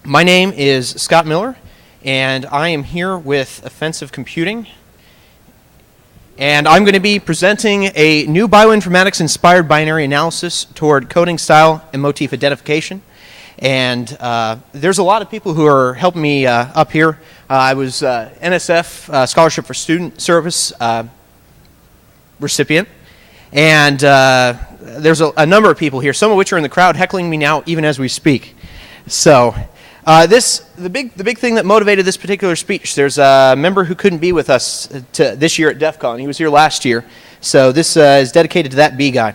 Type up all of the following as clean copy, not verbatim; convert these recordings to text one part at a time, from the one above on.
My name is Scott Miller, and I am here with Offensive Computing. And I'm going to be presenting a new bioinformatics-inspired binary analysis toward coding style and motif identification. And there's a lot of people who are helping me up here. I was NSF Scholarship for Student Service recipient. And there's a number of people here, some of which are in the crowd heckling me now even as we speak. So the big thing that motivated this particular speech, there's a member who couldn't be with us this year at Defcon. He was here last year. So this is dedicated to that B guy.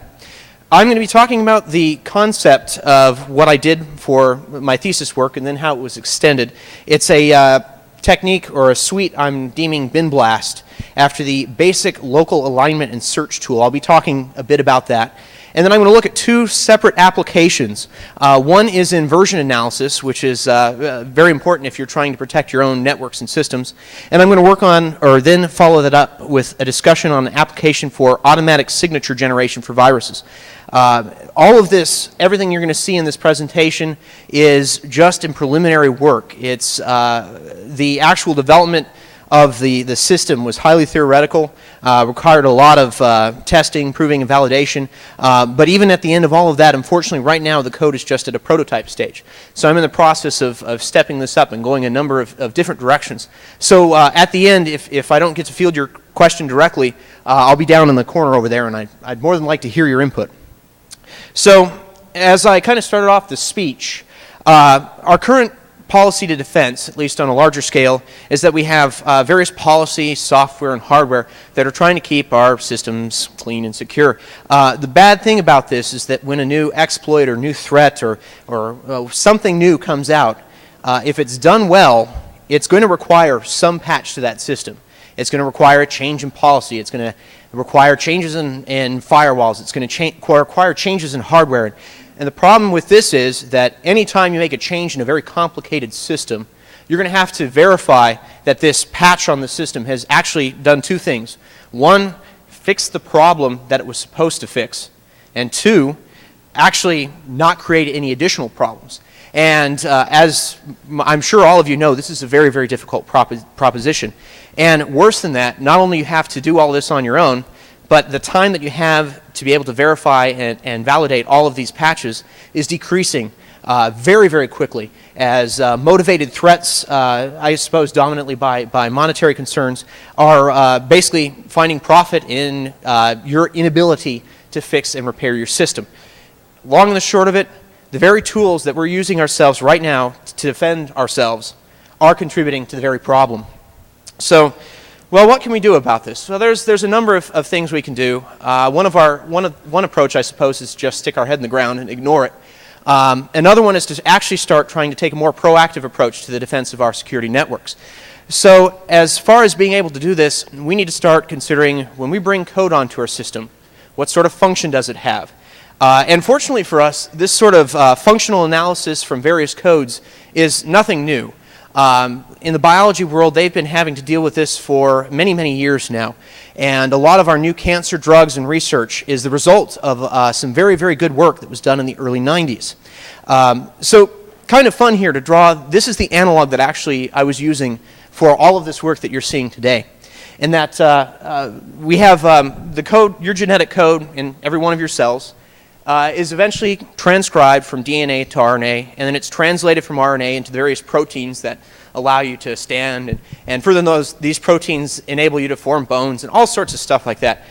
I'm going to be talking about the concept of what I did for my thesis work and then how it was extended. It's a technique or a suite I'm deeming bin blast after the basic local alignment and search tool. I'll be talking a bit about that. And then I'm going to look at two separate applications. One is in version analysis, which is very important if you're trying to protect your own networks and systems. And I'm going to work on, or then follow that up with a discussion on an application for automatic signature generation for viruses. All of this, everything you're going to see in this presentation is just in preliminary work. It's the actual development of the system was highly theoretical, required a lot of testing, proving, and validation. But even at the end of all of that, unfortunately, right now the code is just at a prototype stage. So I'm in the process of stepping this up and going a number of different directions. So at the end, if I don't get to field your question directly, I'll be down in the corner over there, and I'd more than like to hear your input. So as I kind of started off the speech, our current policy to defense, at least on a larger scale, is that we have various policy, software, and hardware that are trying to keep our systems clean and secure. The bad thing about this is that when a new exploit or new threat or something new comes out, if it's done well, it's going to require some patch to that system. It's going to require a change in policy. It's going to require changes in firewalls. It's going to require changes in hardware. And the problem with this is that any time you make a change in a very complicated system, you're going to have to verify that this patch on the system has actually done two things. One, fix the problem that it was supposed to fix. And two, actually not create any additional problems. And as I'm sure all of you know, this is a very, very difficult proposition. And worse than that, not only you have to do all this on your own, but the time that you have to be able to verify and validate all of these patches is decreasing very, very quickly as motivated threats, I suppose dominantly by monetary concerns, are basically finding profit in your inability to fix and repair your system. Long and the short of it, the very tools that we're using ourselves right now to defend ourselves are contributing to the very problem. So, well, what can we do about this? Well, there's a number of things we can do. One approach, I suppose, is just stick our head in the ground and ignore it. Another one is to actually start trying to take a more proactive approach to the defense of our security networks. So, as far as being able to do this, we need to start considering when we bring code onto our system, what sort of function does it have? And fortunately for us, this sort of functional analysis from various codes is nothing new. In the biology world, they've been having to deal with this for many, many years now. And a lot of our new cancer drugs and research is the result of some very, very good work that was done in the early 90s. So kind of fun here to draw, this is the analog that actually I was using for all of this work that you're seeing today. And that we have the code, your genetic code in every one of your cells, is eventually transcribed from DNA to RNA, and then it's translated from RNA into various proteins that allow you to stand, and further these proteins enable you to form bones and all sorts of stuff like that.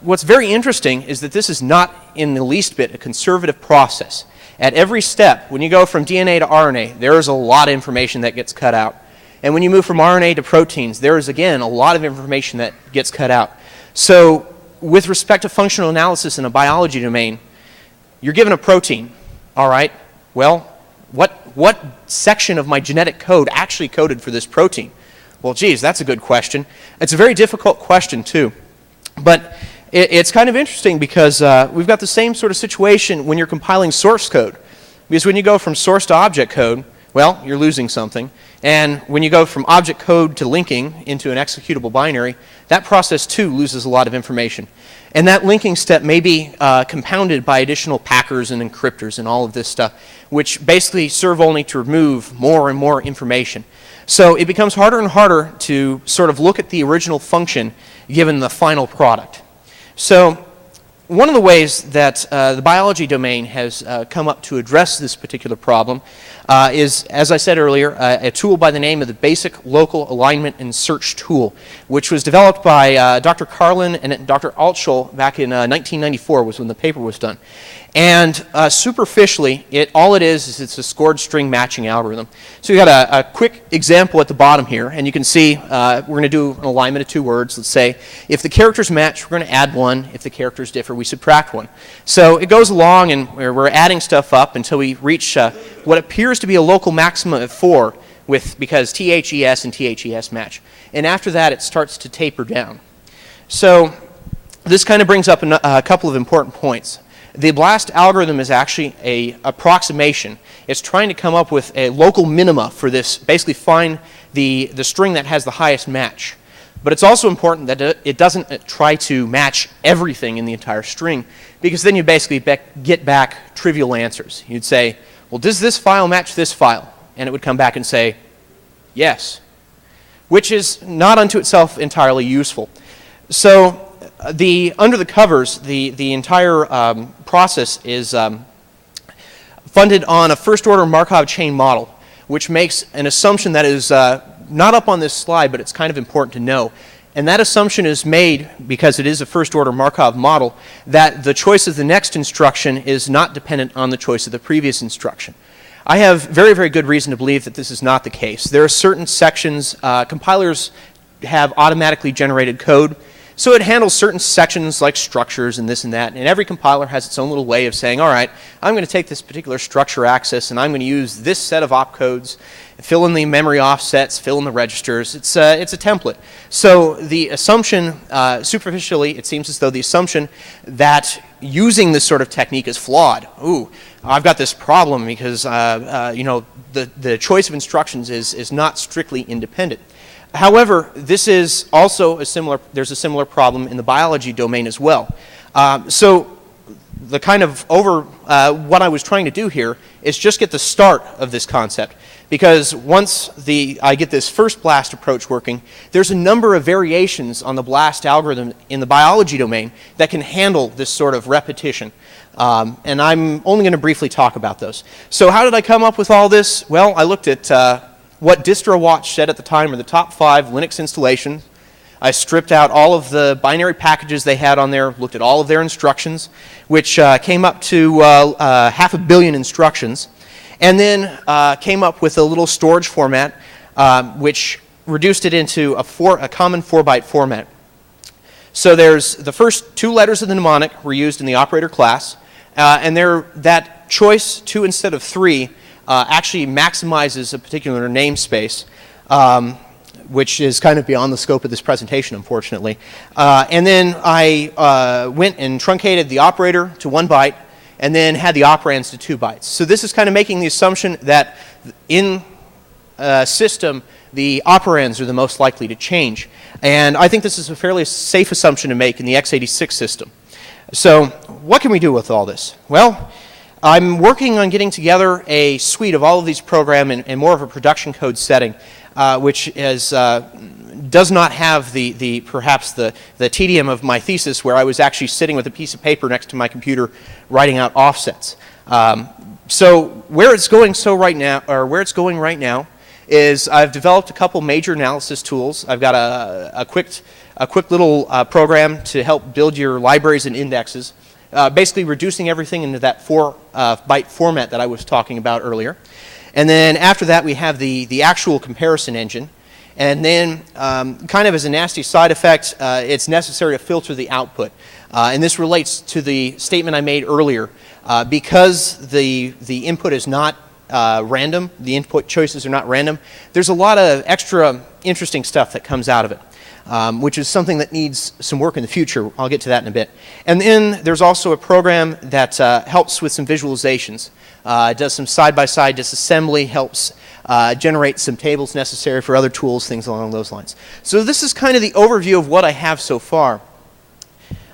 What's very interesting is that this is not in the least bit a conservative process. At every step, when you go from DNA to RNA, there is a lot of information that gets cut out. And when you move from RNA to proteins, there is again a lot of information that gets cut out. So with respect to functional analysis in a biology domain, you're given a protein, all right? Well, what section of my genetic code actually coded for this protein? Well, geez, that's a good question. It's a very difficult question, too. But it's kind of interesting because we've got the same sort of situation when you're compiling source code. Because when you go from source to object code, well, you're losing something. And when you go from object code to linking into an executable binary, that process too loses a lot of information. And that linking step may be compounded by additional packers and encryptors and all of this stuff, which basically serve only to remove more and more information. So it becomes harder and harder to sort of look at the original function given the final product. So one of the ways that the biology domain has come up to address this particular problem is, as I said earlier, a tool by the name of the Basic Local Alignment and Search Tool, which was developed by Dr. Carlin and Dr. Altschul back in 1994 was when the paper was done. And superficially, all it is it's a scored string matching algorithm. So we've got a quick example at the bottom here, and you can see we're going to do an alignment of two words. Let's say if the characters match, we're going to add one. If the characters differ, we subtract one. So it goes along, and we're adding stuff up until we reach what appears to be a local maximum of 4 because THES and THES match. And after that, it starts to taper down. So this kind of brings up a couple of important points. The BLAST algorithm is actually an approximation. It's trying to come up with a local minima for this, basically find the string that has the highest match. But it's also important that it doesn't try to match everything in the entire string, because then you basically get back trivial answers. You'd say, well, does this file match this file? And it would come back and say, yes, which is not unto itself entirely useful. So under the covers, the entire process is funded on a first-order Markov chain model, which makes an assumption that is not up on this slide, but it's kind of important to know. And that assumption is made, because it is a first-order Markov model, that the choice of the next instruction is not dependent on the choice of the previous instruction. I have very, very good reason to believe that this is not the case. There are certain sections, compilers have automatically generated code, so it handles certain sections like structures and this and that, and every compiler has its own little way of saying, all right, I'm going to take this particular structure access and I'm going to use this set of opcodes, fill in the memory offsets, fill in the registers. It's a template. So the assumption, superficially, it seems as though the assumption that using this sort of technique is flawed. Ooh, I've got this problem because you know, the choice of instructions is not strictly independent. However, this is also there's a similar problem in the biology domain as well. So the kind of what I was trying to do here is just get the start of this concept, because once I get this first BLAST approach working, there's a number of variations on the BLAST algorithm in the biology domain that can handle this sort of repetition. And I'm only going to briefly talk about those. So how did I come up with all this? Well, I looked at what DistroWatch said at the time were the top 5 Linux installations. I stripped out all of the binary packages they had on there, looked at all of their instructions, which came up to 500 million instructions, and then came up with a little storage format which reduced it into a common 4-byte format. So there's the first 2 letters of the mnemonic were used in the operator class, and that choice 2 instead of 3 actually maximizes a particular namespace, which is kind of beyond the scope of this presentation, unfortunately. And then I went and truncated the operator to 1 byte, and then had the operands to 2 bytes. So this is kind of making the assumption that in a system, the operands are the most likely to change. And I think this is a fairly safe assumption to make in the x86 system. So what can we do with all this? Well, I'm working on getting together a suite of all of these programs in more of a production code setting, which does not have perhaps the tedium of my thesis, where I was actually sitting with a piece of paper next to my computer writing out offsets. So where it's going right now is I've developed a couple major analysis tools. I've got a quick little program to help build your libraries and indexes. Basically reducing everything into that 4-byte format that I was talking about earlier. And then after that we have the actual comparison engine. And then kind of as a nasty side effect, it's necessary to filter the output. And this relates to the statement I made earlier. Because the input is not random, the input choices are not random, there's a lot of extra interesting stuff that comes out of it. which is something that needs some work in the future. I'll get to that in a bit. And then there's also a program that helps with some visualizations. Does some side-by-side disassembly, helps generate some tables necessary for other tools, things along those lines. So this is kind of the overview of what I have so far.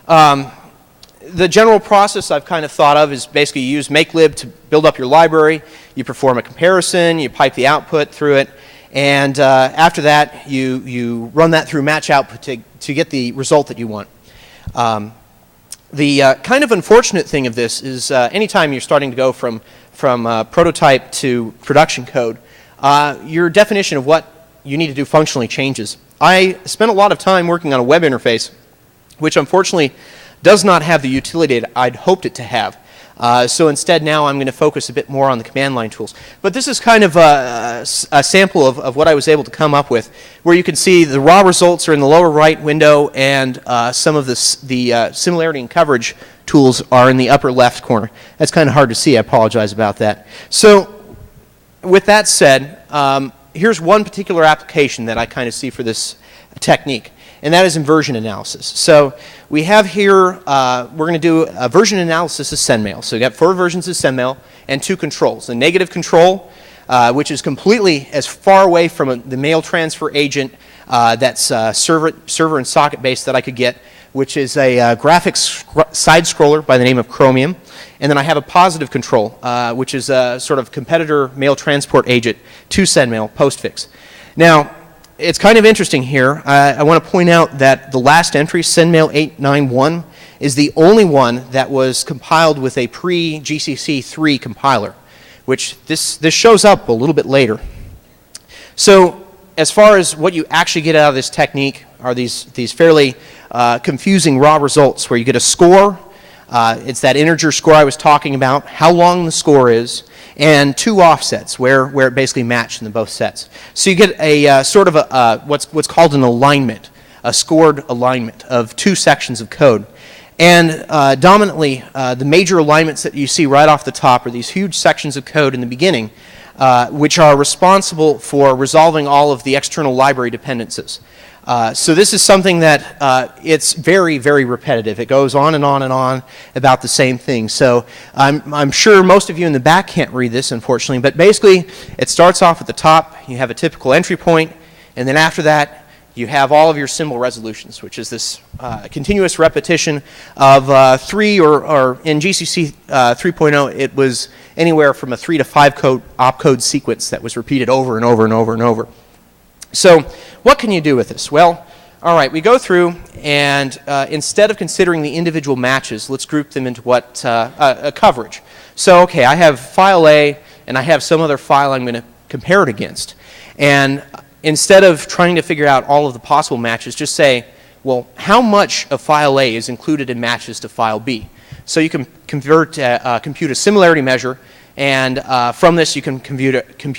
The general process I've kind of thought of is basically you use makelib to build up your library, you perform a comparison, you pipe the output through it, and after that you run that through match output to get the result that you want. The kind of unfortunate thing of this is anytime you're starting to go from prototype to production code, your definition of what you need to do functionally changes. I spent a lot of time working on a web interface, which unfortunately does not have the utility that I'd hoped it to have. So instead now I'm going to focus a bit more on the command line tools. But this is kind of a sample of what I was able to come up with, where you can see the raw results are in the lower right window, and some of the similarity and coverage tools are in the upper left corner. That's kind of hard to see. I apologize about that. So with that said, here's one particular application that I kind of see for this technique, and that is inversion analysis. So we have here, we're going to do a version analysis of sendmail. So we got 4 versions of sendmail and 2 controls. A negative control, which is completely as far away from the mail transfer agent that's server and socket based that I could get, which is a graphics side scroller by the name of Chromium. And then I have a positive control, which is a sort of competitor mail transport agent to sendmail, postfix. Now, it's kind of interesting here. I want to point out that the last entry, sendmail 891, is the only one that was compiled with a pre-GCC 3 compiler, which this shows up a little bit later. So as far as what you actually get out of this technique are these fairly confusing raw results where you get a score. It's that integer score I was talking about, how long the score is, and 2 offsets where it basically matched in both sets. So you get a sort of what's called an alignment, a scored alignment of 2 sections of code. And dominantly, the major alignments that you see right off the top are these huge sections of code in the beginning, which are responsible for resolving all of the external library dependencies. So this is something that it's very, very repetitive. It goes on and on and on about the same thing. So I'm sure most of you in the back can't read this, unfortunately, but basically it starts off at the top. You have a typical entry point, and then after that you have all of your symbol resolutions, which is this continuous repetition of 3 or in GCC 3.0 it was anywhere from a 3 to 5 opcode sequence that was repeated over and over and over and over. So what can you do with this? Well, all right, we go through and instead of considering the individual matches, let's group them into what a coverage. So okay, I have file A and I have some other file I'm going to compare it against. And instead of trying to figure out all of the possible matches, just say, well, how much of file A is included in matches to file B? So you can compute a similarity measure, and from this you can compute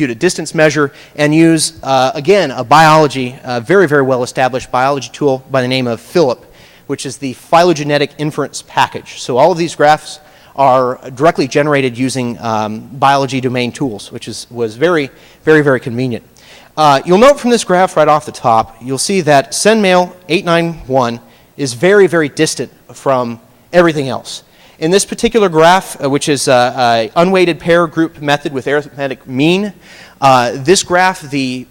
a distance measure and use, again, a very, very well established biology tool by the name of Philip, which is the phylogenetic inference package. So all of these graphs are directly generated using biology domain tools, which was very, very, very convenient. You'll note from this graph right off the top, you'll see that sendmail 891 is very, very distant from everything else. In this particular graph, which is an unweighted pair group method with arithmetic mean, this graph, the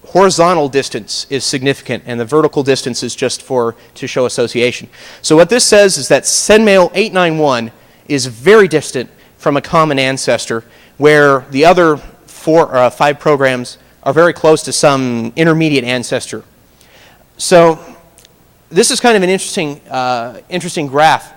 horizontal distance is significant and the vertical distance is just to show association. So what this says is that sendmail 891 is very distant from a common ancestor, where the other 4 or 5 programs are very close to some intermediate ancestor. So this is kind of an interesting graph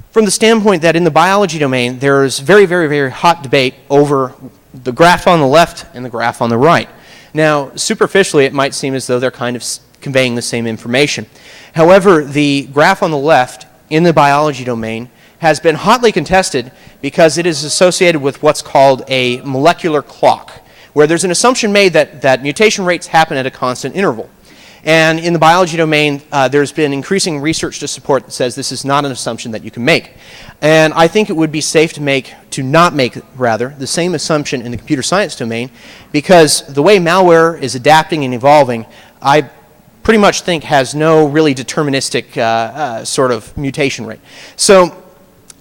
from the standpoint that in the biology domain there is very, very, very hot debate over the graph on the left and the graph on the right. Now, superficially it might seem as though they're kind of conveying the same information. However, the graph on the left in the biology domain has been hotly contested because it is associated with what's called a molecular clock, where there's an assumption made that mutation rates happen at a constant interval. And in the biology domain, there's been increasing research to support that says this is not an assumption that you can make. And I think it would be safe to not make the same assumption in the computer science domain, because the way malware is adapting and evolving, I pretty much think has no really deterministic sort of mutation rate. So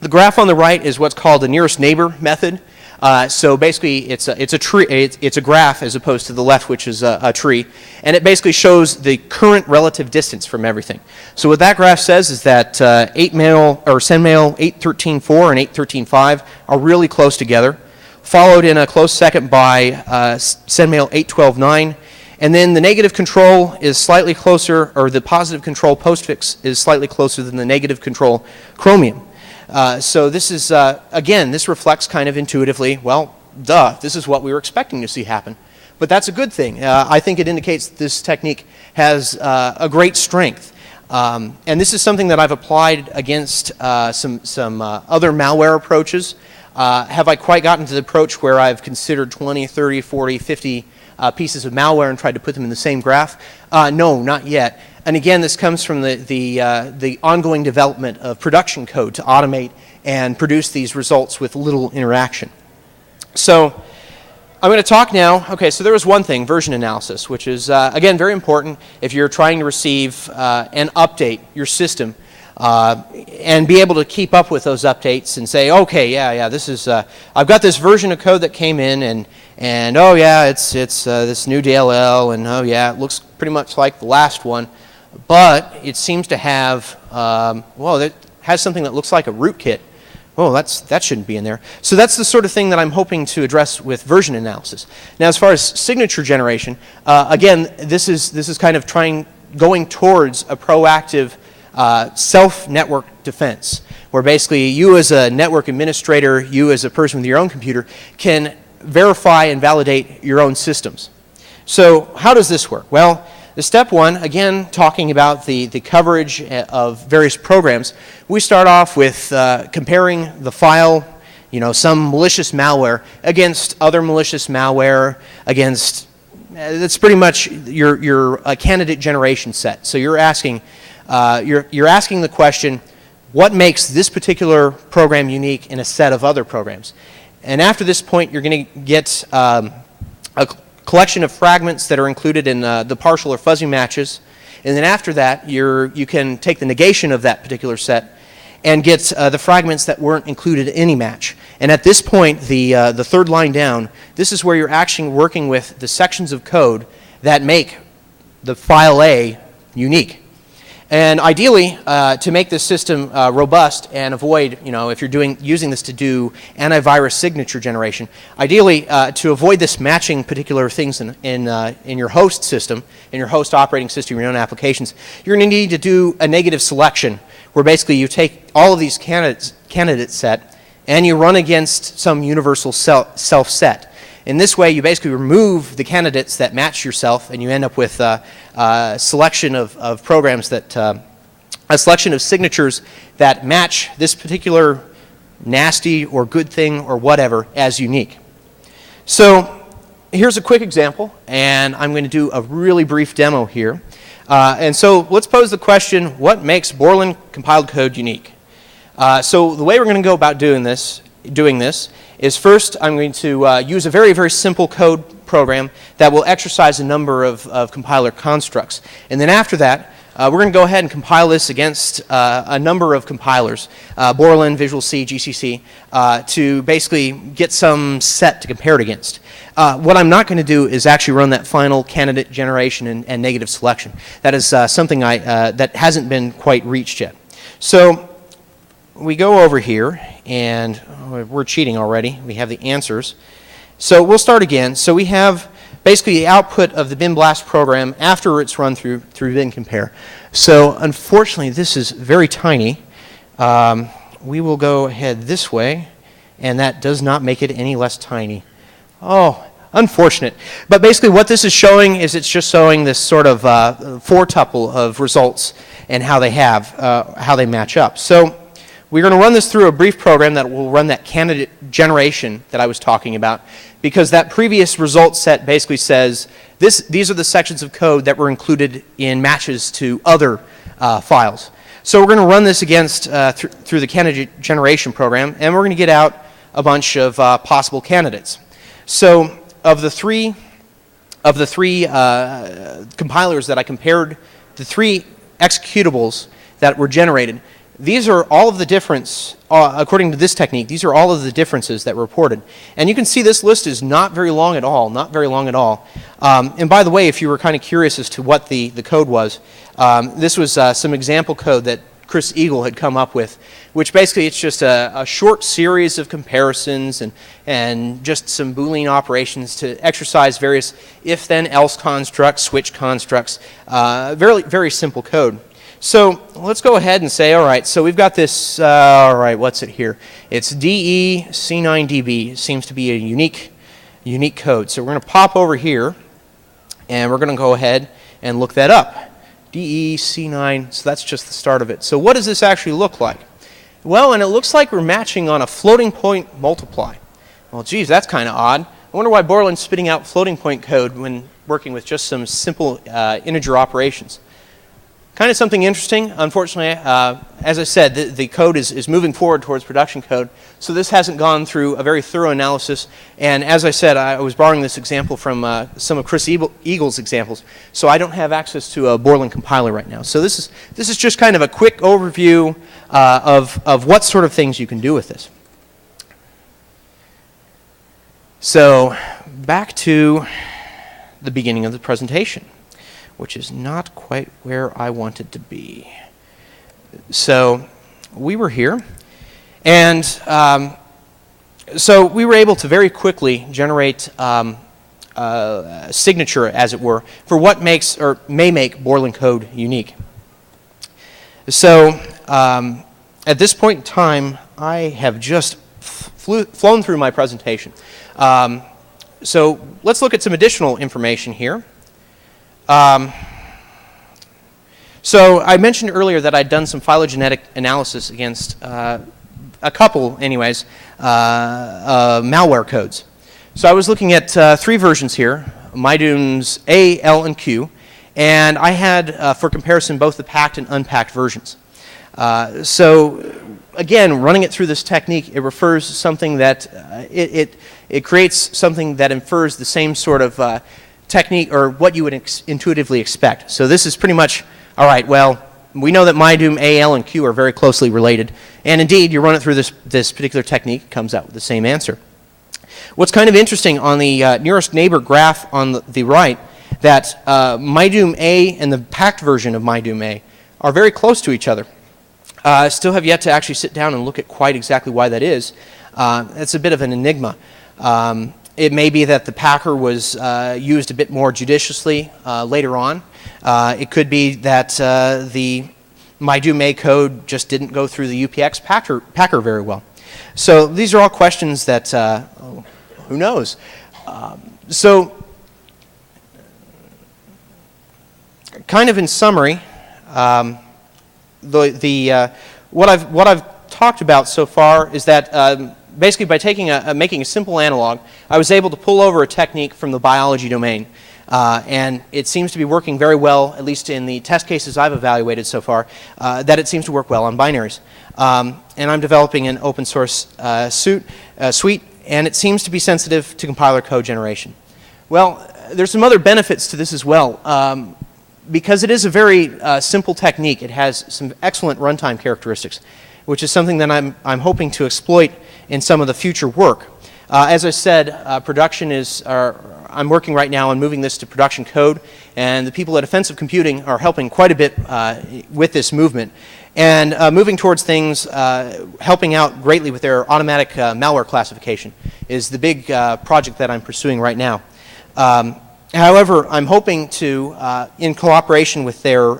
the graph on the right is what's called the nearest neighbor method. So basically, it's a tree. It's a graph as opposed to the left, which is a tree, and it basically shows the current relative distance from everything. So what that graph says is that SendMail 8.13.4 and 8.13.5 are really close together, followed in a close second by SendMail 8.12.9, and then the negative control is slightly closer, or the positive control postfix is slightly closer than the negative control Chromium. So this is, again, this reflects kind of intuitively, well, duh, this is what we were expecting to see happen. But that's a good thing. I think it indicates that this technique has a great strength. And this is something that I've applied against some other malware approaches. Have I quite gotten to the approach where I've considered 20, 30, 40, 50 pieces of malware and tried to put them in the same graph? No, not yet. And again, this comes from the ongoing development of production code to automate and produce these results with little interaction. So I'm going to talk now. Okay, so there was one thing, version analysis, which is, again, very important if you're trying to receive and update your system and be able to keep up with those updates and say, okay, yeah, this is, I've got this version of code that came in, and oh yeah, it's this new DLL, and oh yeah, it looks pretty much like the last one, but it seems to have, well, it has something that looks like a rootkit. Oh, that shouldn't be in there. So that's the sort of thing that I'm hoping to address with version analysis. Now, as far as signature generation, again, this is kind of going towards a proactive self-network defense, where basically you as a network administrator, you as a person with your own computer, can verify and validate your own systems. So how does this work? Well, the step one, again, talking about the coverage of various programs, we start off with comparing the file, some malicious malware against other malicious malware, against, that's pretty much your candidate generation set. So you're asking the question, what makes this particular program unique in a set of other programs? And after this point, you're going to get a collection of fragments that are included in the partial or fuzzy matches. And then after that, you can take the negation of that particular set and get the fragments that weren't included in any match. And at this point, the third line down, this is where you're actually working with the sections of code that make the file A unique. And ideally, to make this system robust and avoid, if you're using this to do antivirus signature generation, ideally to avoid this matching particular things in your host system, in your host operating system, your own applications, you're going to need to do a negative selection, where basically you take all of these candidate set and you run against some universal self set. In this way, you basically remove the candidates that match yourself, and you end up with a selection of programs that, a selection of signatures that match this particular nasty or good thing or whatever as unique. So here's a quick example, and I'm going to do a really brief demo here. And so let's pose the question, what makes Borland compiled code unique? So the way we're going to go about doing this is first I'm going to use a very, very simple code program that will exercise a number of compiler constructs. And then after that, we're going to go ahead and compile this against a number of compilers, Borland, Visual C, GCC, to basically get some set to compare it against. What I'm not going to do is actually run that final candidate generation and negative selection. That is something that hasn't been quite reached yet. So we go over here, and we're cheating already. We have the answers. So we'll start again. So we have basically the output of the bin blast program after it's run through bin compare. So unfortunately, this is very tiny. We will go ahead this way, and that does not make it any less tiny. Oh, unfortunate. But basically what this is showing is it's just showing this sort of four-tuple of results and how they match up. So we're going to run this through a brief program that will run that candidate generation that I was talking about, because that previous result set basically says these are the sections of code that were included in matches to other files. So we're going to run this against through the candidate generation program, and we're going to get out a bunch of possible candidates. So of the three of the three compilers that I compared, the three executables that were generated, these are all of the difference, according to this technique, these are all of the differences that were reported. And you can see this list is not very long at all, not very long at all. And by the way, if you were kind of curious as to what the code was, this was some example code that Chris Eagle had come up with, which basically it's just a short series of comparisons and just some Boolean operations to exercise various if-then-else constructs, switch constructs, very, very simple code. So let's go ahead and say, all right, so we've got this, all right, what's it here? It's DE C9DB. It seems to be a unique code. So we're going to pop over here, and we're going to go ahead and look that up. DE C9, so that's just the start of it. So what does this actually look like? Well, and it looks like we're matching on a floating point multiply. Well, geez, that's kind of odd. I wonder why Borland's spitting out floating point code when working with just some simple integer operations. Kind of something interesting. Unfortunately, as I said, the code is moving forward towards production code, so this hasn't gone through a very thorough analysis. And as I said, I was borrowing this example from some of Chris Eagle's examples, so I don't have access to a Borland compiler right now. So this is just kind of a quick overview of what sort of things you can do with this. So back to the beginning of the presentation, which is not quite where I wanted to be. So we were here, and so we were able to very quickly generate a signature, as it were, for what makes or may make Borland code unique. So at this point in time, I have just flown through my presentation. So let's look at some additional information here. So I mentioned earlier that I'd done some phylogenetic analysis against a couple, anyways, malware codes. So I was looking at three versions here, MyDoom's A, L, and Q, and I had, for comparison, both the packed and unpacked versions. So again, running it through this technique, it refers to something that, it creates something that infers the same sort of technique or what you would intuitively expect. So this is pretty much, all right, well, we know that MyDoom A, L, and Q are very closely related, and indeed, you run it through this particular technique, it comes out with the same answer. What's kind of interesting on the nearest neighbor graph on the right, that MyDoom A and the packed version of MyDoom A are very close to each other. I still have yet to actually sit down and look at quite exactly why that is. It's a bit of an enigma. It may be that the packer was used a bit more judiciously later on. It could be that the MyDoom A code just didn't go through the UPX packer very well. So these are all questions that, who knows? So kind of in summary, what I've talked about so far is that basically by making a simple analog, I was able to pull over a technique from the biology domain. And it seems to be working very well, at least in the test cases I've evaluated so far, that it seems to work well on binaries. And I'm developing an open source suite, and it seems to be sensitive to compiler code generation. Well, there's some other benefits to this as well. Because it is a very simple technique, it has some excellent runtime characteristics, which is something that I'm hoping to exploit in some of the future work. As I said, I'm working right now on moving this to production code, and the people at Offensive Computing are helping quite a bit with this movement. And moving towards things, helping out greatly with their automatic malware classification is the big project that I'm pursuing right now. However, I'm hoping to, in cooperation with their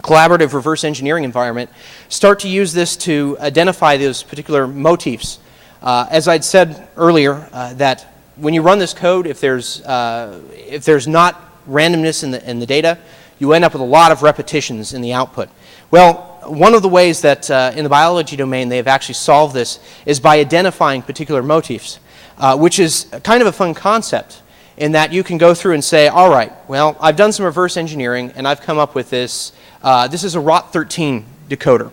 collaborative reverse engineering environment, start to use this to identify those particular motifs. As I'd said earlier, that when you run this code, if there's not randomness in the data, you end up with a lot of repetitions in the output. Well, one of the ways that in the biology domain they've actually solved this is by identifying particular motifs, which is kind of a fun concept, in that you can go through and say, all right, well, I've done some reverse engineering and I've come up with this. This is a ROT13 decoder.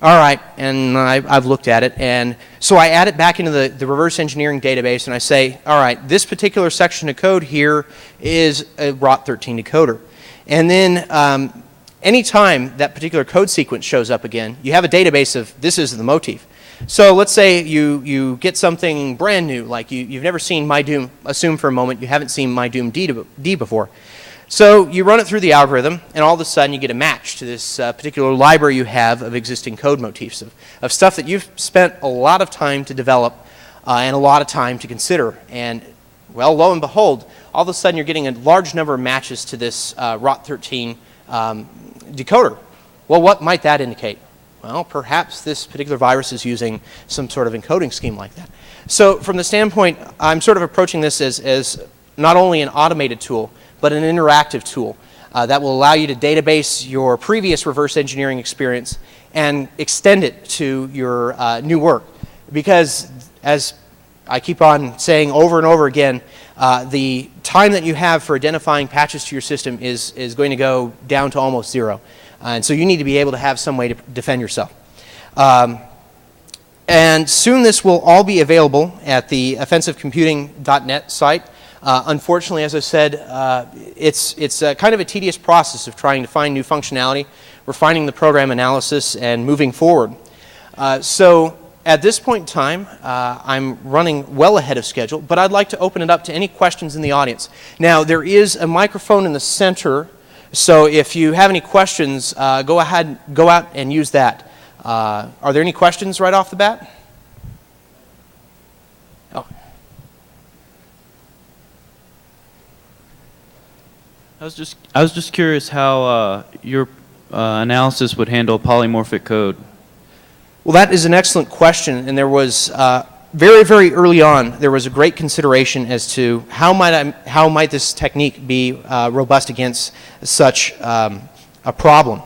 All right, and I've looked at it, and so I add it back into the reverse engineering database, and I say, all right, this particular section of code here is a ROT13 decoder. And then anytime that particular code sequence shows up again, you have a database of this is the motif. So let's say you get something brand new, like you've never seen MyDoom, assume for a moment you haven't seen MyDoom D before. So you run it through the algorithm, and all of a sudden you get a match to this particular library you have of existing code motifs, of stuff that you've spent a lot of time to develop and a lot of time to consider. And, well, lo and behold, all of a sudden you're getting a large number of matches to this ROT13 decoder. Well, what might that indicate? Well, perhaps this particular virus is using some sort of encoding scheme like that. So from the standpoint, I'm sort of approaching this as not only an automated tool, but an interactive tool that will allow you to database your previous reverse engineering experience and extend it to your new work. Because, as I keep on saying over and over again, the time that you have for identifying patches to your system is going to go down to almost zero. And so you need to be able to have some way to defend yourself. And soon this will all be available at the offensivecomputing.net site. Unfortunately, as I said, it's kind of a tedious process of trying to find new functionality, refining the program analysis, and moving forward. So at this point in time, I'm running well ahead of schedule, but I'd like to open it up to any questions in the audience. Now, there is a microphone in the center, so if you have any questions, go ahead, go out and use that. Are there any questions right off the bat? Oh. I was just curious how your analysis would handle polymorphic code. Well, that is an excellent question, and there was very, very early on there was a great consideration as to how might this technique be robust against such a problem.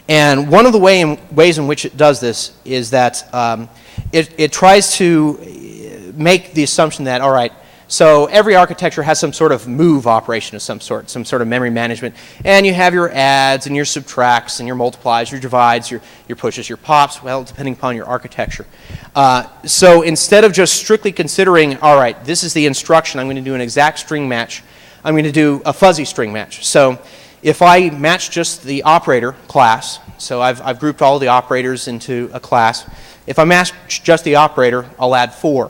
And one of the ways in which it does this is that it tries to make the assumption that, all right, so every architecture has some sort of move operation of some sort of memory management, and you have your adds and your subtracts and your multiplies, your divides, your pushes, your pops, well, depending upon your architecture. So instead of just strictly considering, all right, this is the instruction, I'm going to do an exact string match, I'm going to do a fuzzy string match. So if I match just the operator class, so I've grouped all the operators into a class, if I match just the operator, I'll add 4.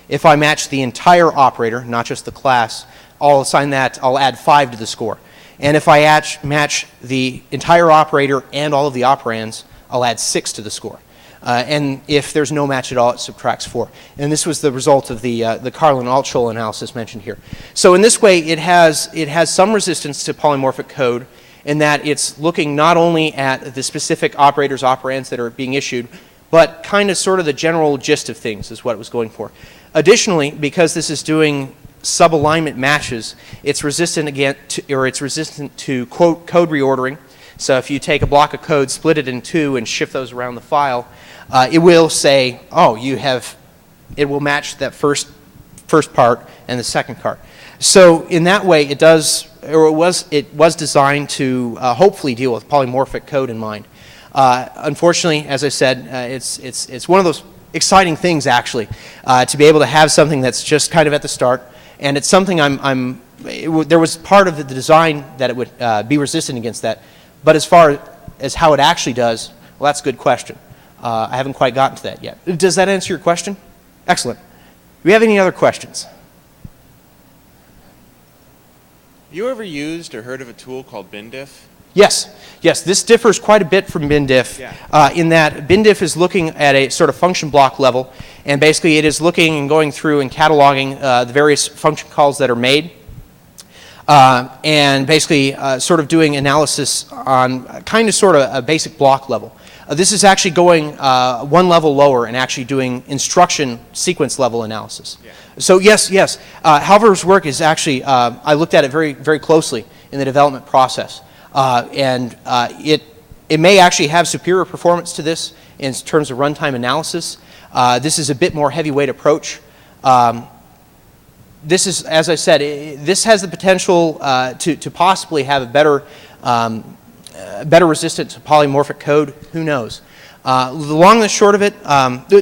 If I match the entire operator, not just the class, I'll add 5 to the score. And if I match the entire operator and all of the operands, I'll add 6 to the score. And if there's no match at all, it subtracts 4. And this was the result of the Carlin-Altschul analysis mentioned here. So in this way, it has some resistance to polymorphic code in that it's looking not only at the specific operators, operands that are being issued, but kind of sort of the general gist of things is what it was going for. Additionally, because this is doing sub-alignment matches, it's resistant to quote code reordering. So if you take a block of code, split it in 2, and shift those around the file, it will say, oh, it will match that first part and the second part. So in that way, it was designed to hopefully deal with polymorphic code in mind. Unfortunately, as I said, it's one of those exciting things actually to be able to have something that's just kind of at the start, and it's something there was part of the design that it would be resistant against that, but as far as how it actually does, well, that's a good question. I haven't quite gotten to that yet. Does that answer your question? Excellent. Do we have any other questions? You ever used or heard of a tool called BinDiff? Yes. Yes, this differs quite a bit from BinDiff in that BinDiff is looking at a sort of function block level, and basically it is looking and going through and cataloging the various function calls that are made, and basically sort of doing analysis on kind of sort of a basic block level. This is actually going one level lower and actually doing instruction sequence level analysis. Yeah. So yes, Halvor's work is actually, I looked at it very, very closely in the development process. And it may actually have superior performance to this in terms of runtime analysis. This is a bit more heavyweight approach. This is, as I said, this has the potential to possibly have a better resistance to polymorphic code. Who knows? The long and the short of it,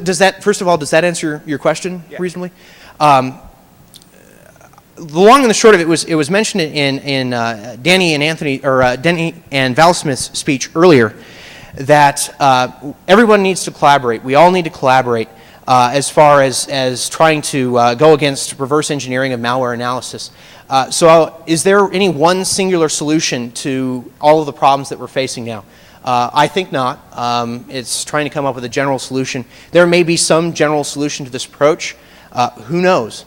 does that, first of all, does that answer your question reasonably? The long and the short of it was mentioned in Danny and Val Smith's speech earlier that everyone needs to collaborate. We all need to collaborate as far as trying to go against reverse engineering of malware analysis. So is there any one singular solution to all of the problems that we're facing now? I think not. It's trying to come up with a general solution. There may be some general solution to this approach. Who knows?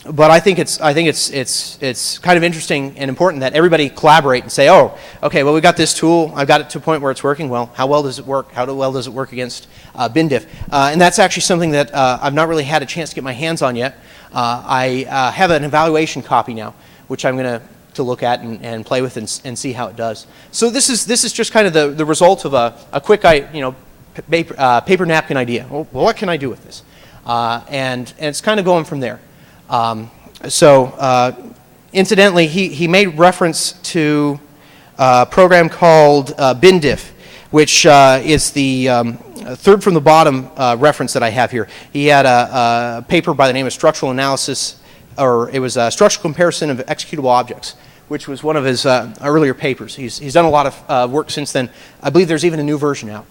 But I think it's kind of interesting and important that everybody collaborate and say, oh, okay, well, we got this tool. I've got it to a point where it's working. Well, how well does it work? How well does it work against BinDiff? And that's actually something that I've not really had a chance to get my hands on yet. I have an evaluation copy now, which I'm going to look at and play with and see how it does. So this is just kind of the result of a quick paper napkin idea. Well, what can I do with this? And it's kind of going from there. Incidentally, he made reference to a program called BinDiff, which is the third from the bottom reference that I have here. He had a paper by the name of Structural Analysis, or it was a Structural Comparison of Executable Objects, which was one of his earlier papers. He's done a lot of work since then. I believe there's even a new version out.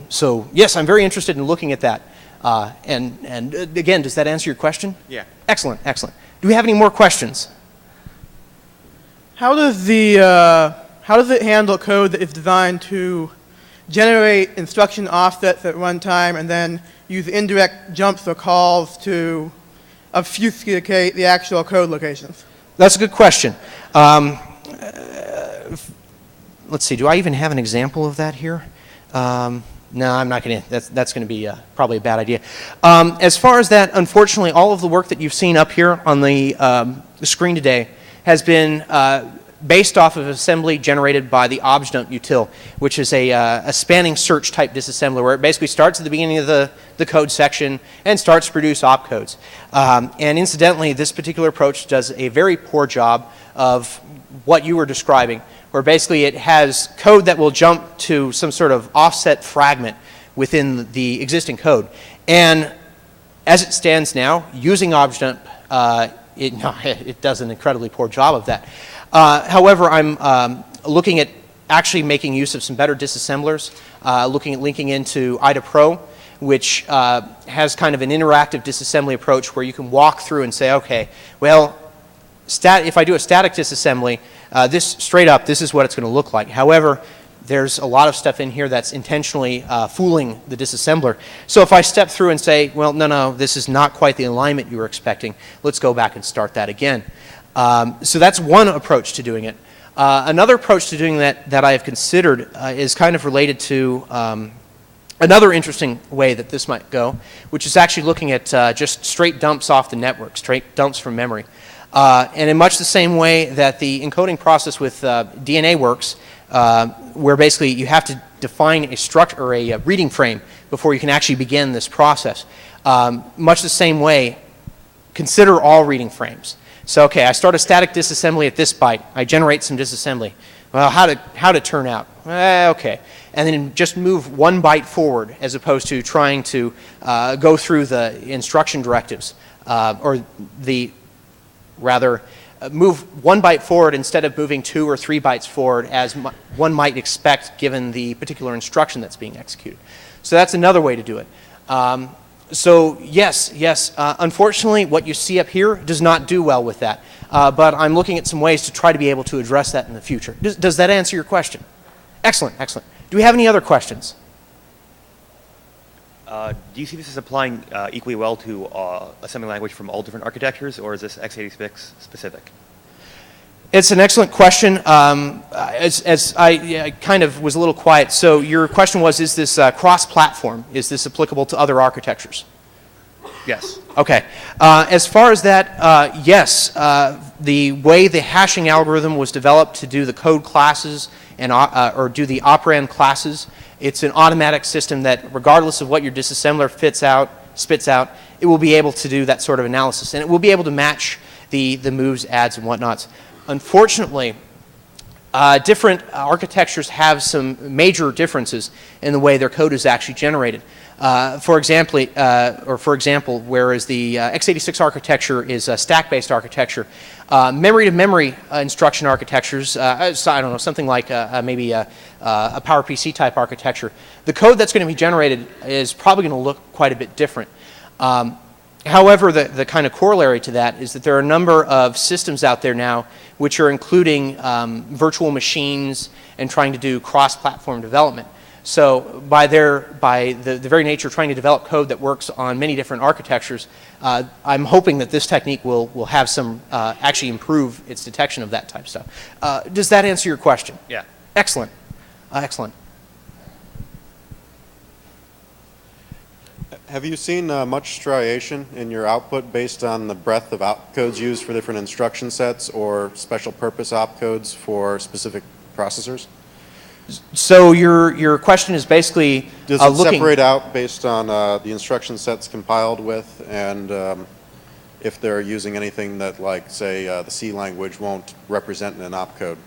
So yes, I'm very interested in looking at that. And again, does that answer your question? Yeah. Excellent, excellent. Do we have any more questions? How does it handle code that is designed to generate instruction offsets at runtime and then use indirect jumps or calls to obfuscate the actual code locations? That's a good question. Let's see, do I even have an example of that here? No, I'm not going to. That's going to be probably a bad idea. As far as that, unfortunately, all of the work that you've seen up here on the screen today has been based off of assembly generated by the objdump util, which is a spanning search type disassembler where it basically starts at the beginning of the code section and starts to produce opcodes. And incidentally, this particular approach does a very poor job of what you were describing, where basically it has code that will jump to some sort of offset fragment within the existing code. And as it stands now, using objdump, it does an incredibly poor job of that. However, I'm looking at actually making use of some better disassemblers, looking at linking into IDA Pro, which has kind of an interactive disassembly approach where you can walk through and say, okay, well, if I do a static disassembly, this is what it's going to look like. However, there's a lot of stuff in here that's intentionally fooling the disassembler. So if I step through and say, well, no, this is not quite the alignment you were expecting, let's go back and start that again. So that's one approach to doing it. Another approach to doing that I have considered is kind of related to another interesting way that this might go, which is actually looking at just straight dumps off the network, straight dumps from memory. And in much the same way that the encoding process with DNA works, where basically you have to define a structure or a reading frame before you can actually begin this process. Much the same way, consider all reading frames. So, okay, I start a static disassembly at this byte. I generate some disassembly. Well, how'd it turn out? Okay. And then just move one byte forward as opposed to trying to go through the instruction directives move one byte forward instead of moving 2 or 3 bytes forward as one might expect given the particular instruction that's being executed. So that's another way to do it. So yes, unfortunately what you see up here does not do well with that. But I'm looking at some ways to try to be able to address that in the future. Does that answer your question? Excellent, excellent. Do we have any other questions? Do you see this as applying equally well to assembly language from all different architectures, or is this x86 specific? It's an excellent question. As I kind of was a little quiet, so your question was, is this cross-platform? Is this applicable to other architectures? Yes. Okay. As far as that, yes. The way the hashing algorithm was developed to do the code classes and or do the operand classes, it's an automatic system that regardless of what your disassembler spits out, it will be able to do that sort of analysis. And it will be able to match the moves, adds, and whatnots. Unfortunately, different architectures have some major differences in the way their code is actually generated. For example, whereas the x86 architecture is a stack-based architecture, memory-to-memory instruction architectures, so I don't know, something like maybe a PowerPC type architecture, the code that's going to be generated is probably going to look quite a bit different. However, the kind of corollary to that is that there are a number of systems out there now which are including virtual machines and trying to do cross-platform development. So by the very nature of trying to develop code that works on many different architectures, I'm hoping that this technique will have some, actually improve its detection of that type of stuff. Does that answer your question? Yeah. Excellent. Excellent. Have you seen much striation in your output based on the breadth of opcodes used for different instruction sets or special purpose opcodes for specific processors? So your question is basically Does it separate out based on the instruction sets compiled with, and if they're using anything that, like, say, the C language won't represent in an opcode?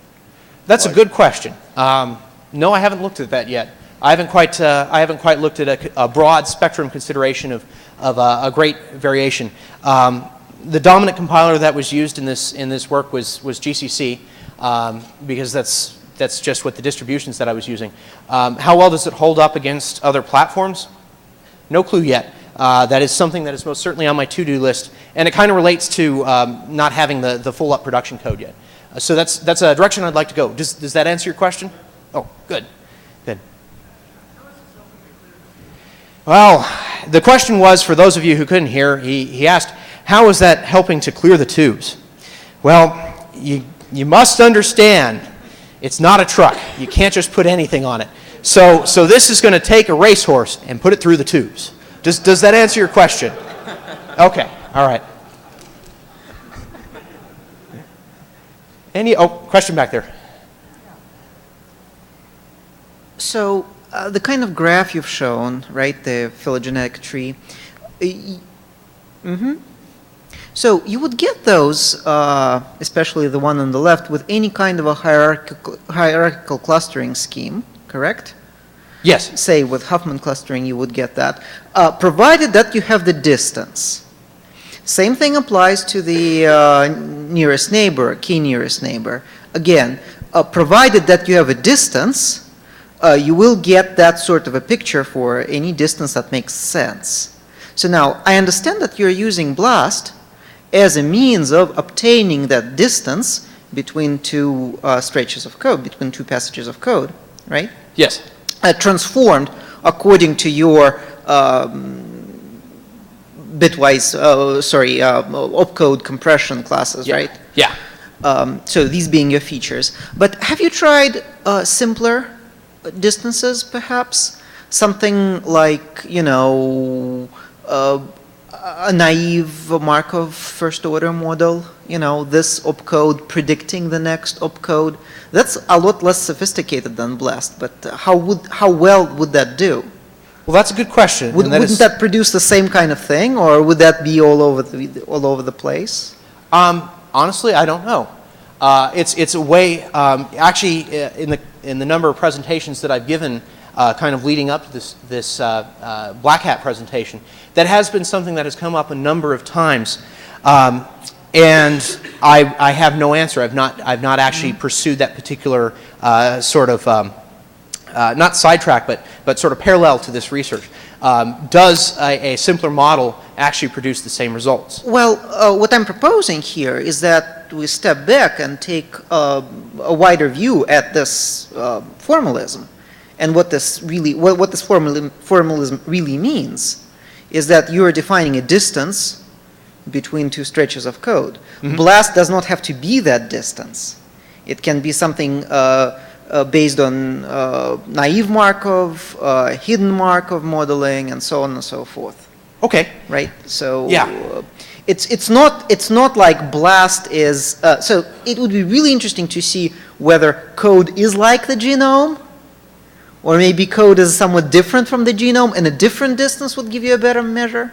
That's a good question. No, I haven't looked at that yet. I haven't quite looked at a broad spectrum consideration of a great variation. The dominant compiler that was used in this work was GCC, because that's just what the distributions that I was using. How well does it hold up against other platforms? No clue yet. That is something that is most certainly on my to-do list, and it kind of relates to not having the full up production code yet. So that's a direction I'd like to go. Does that answer your question? Oh, good. Good. Well, the question was, for those of you who couldn't hear, he asked, how is that helping to clear the tubes? Well, you must understand, it's not a truck. You can't just put anything on it. So this is going to take a racehorse and put it through the tubes. Does that answer your question? Okay, all right. Question back there. So the kind of graph you've shown, right, the phylogenetic tree, so you would get those, especially the one on the left, with any kind of a hierarchical clustering scheme, correct? Yes. Say with Huffman clustering you would get that, provided that you have the distance. Same thing applies to the nearest neighbor, key nearest neighbor. Again, provided that you have a distance, you will get that sort of a picture for any distance that makes sense. So now, I understand that you're using BLAST as a means of obtaining that distance between two stretches of code, between two passages of code, right? Yes. Transformed according to your bitwise, opcode compression classes, Yeah. right? Yeah. So these being your features. But have you tried simpler distances, perhaps? Something like, you know, a naive Markov first order model, you know, this opcode predicting the next opcode. That's a lot less sophisticated than BLAST, but how well would that do? Well, that's a good question. Wouldn't that produce the same kind of thing, or would that be all over the place? Honestly, I don't know. It's a way. Actually, in the number of presentations that I've given, kind of leading up to this Black Hat presentation, that has been something that has come up a number of times, and I have no answer. I've not actually pursued that particular sort of not sidetrack, but sort of parallel to this research. Does a simpler model actually produce the same results? Well, what I'm proposing here is that we step back and take a wider view at this formalism, and what this formalism really means is that you are defining a distance between two stretches of code. Mm-hmm. BLAST does not have to be that distance. It can be something based on naive Markov, hidden Markov modeling, and so on and so forth. Okay. Right. So yeah. It's not like BLAST is. So it would be really interesting to see whether code is like the genome, or maybe code is somewhat different from the genome, and a different distance would give you a better measure,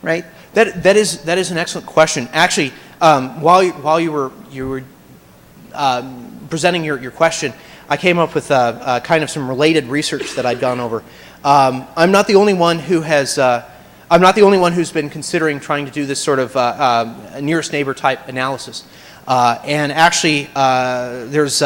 right? That is an excellent question. Actually, while you were presenting your question, I came up with kind of some related research that I'd gone over. I'm not the only one who has. I'm not the only one who's been considering trying to do this sort of nearest neighbor type analysis. And actually, there's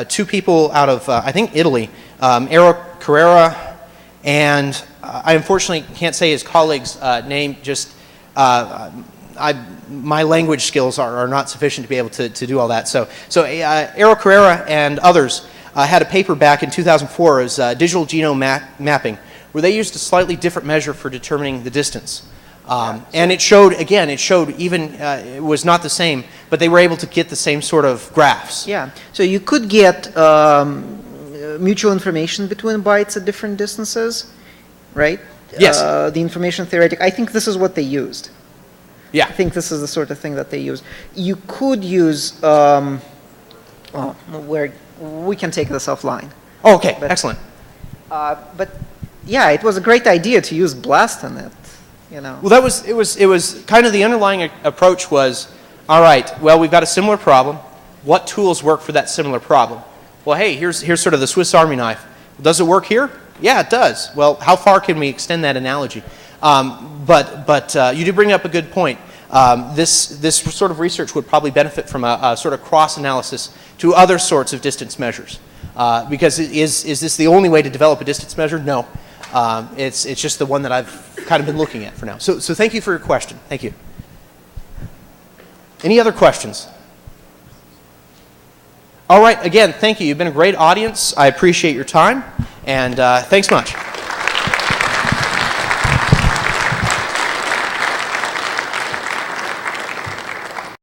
two people out of, I think, Italy, Eero Carrera, and I unfortunately can't say his colleague's name, just my language skills are not sufficient to be able to do all that. So Eero Carrera and others had a paper back in 2004 as digital genome mapping, where they used a slightly different measure for determining the distance. And it showed, again, even, it was not the same, but they were able to get the same sort of graphs. Yeah, so you could get mutual information between bytes at different distances, right? Yes. The information theoretic, I think this is what they used. Yeah. I think this is the sort of thing that they use. You could use, we can take this offline. Oh, okay, excellent. But yeah, it was a great idea to use BLAST in it, you know. Well, it was kind of the underlying approach was, all right, well, we've got a similar problem. What tools work for that similar problem? Well, hey, here's sort of the Swiss Army knife. Does it work here? Yeah, it does. Well, how far can we extend that analogy? But you do bring up a good point. This sort of research would probably benefit from a sort of cross-analysis to other sorts of distance measures. Because is this the only way to develop a distance measure? No. It's just the one that I've kind of been looking at for now. So thank you for your question. Thank you. Any other questions? All right, again, thank you. You've been a great audience. I appreciate your time, and thanks much.